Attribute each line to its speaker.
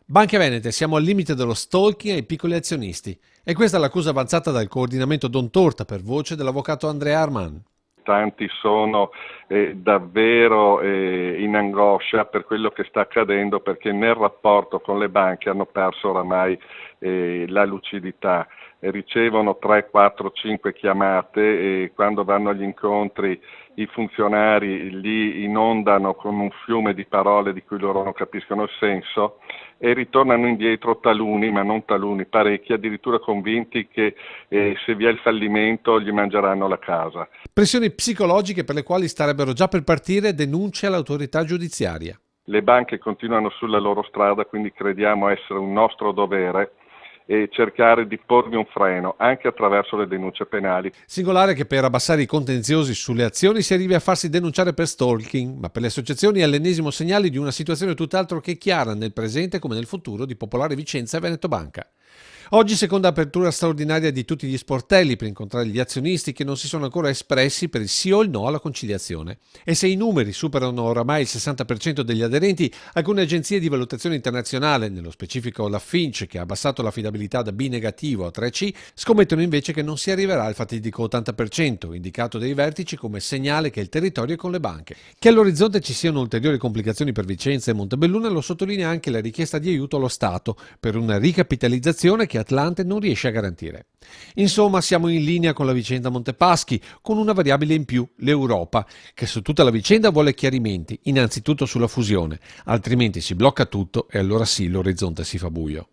Speaker 1: Banche Venete, siamo al limite dello stalking ai piccoli azionisti. E questa è l'accusa avanzata dal coordinamento Don Torta per voce dell'avvocato Andrea Arman.
Speaker 2: Tanti sono davvero in angoscia per quello che sta accadendo, perché nel rapporto con le banche hanno perso oramai la lucidità. Ricevono 3, 4, 5 chiamate e quando vanno agli incontri i funzionari li inondano con un fiume di parole di cui loro non capiscono il senso e ritornano indietro taluni, ma non taluni, parecchi, addirittura convinti che se vi è il fallimento gli mangeranno la casa.
Speaker 1: Pressioni psicologiche per le quali starebbero già per partire denunce all'autorità giudiziaria.
Speaker 2: Le banche continuano sulla loro strada, quindi crediamo essere un nostro dovere e cercare di porvi un freno anche attraverso le denunce penali.
Speaker 1: Singolare che per abbassare i contenziosi sulle azioni si arrivi a farsi denunciare per stalking, ma per le associazioni è l'ennesimo segnale di una situazione tutt'altro che chiara nel presente come nel futuro di Popolare Vicenza e Veneto Banca. Oggi seconda apertura straordinaria di tutti gli sportelli per incontrare gli azionisti che non si sono ancora espressi per il sì o il no alla conciliazione. E se i numeri superano oramai il 60% degli aderenti, alcune agenzie di valutazione internazionale, nello specifico la Fitch che ha abbassato l'affidabilità da B negativo a 3C, scommettono invece che non si arriverà al fatidico 80%, indicato dai vertici come segnale che il territorio è con le banche. Che all'orizzonte ci siano ulteriori complicazioni per Vicenza e Montebelluna lo sottolinea anche la richiesta di aiuto allo Stato per una ricapitalizzazione che Atlante non riesce a garantire. Insomma, siamo in linea con la vicenda Montepaschi, con una variabile in più, l'Europa, che su tutta la vicenda vuole chiarimenti, innanzitutto sulla fusione, altrimenti si blocca tutto e allora sì, l'orizzonte si fa buio.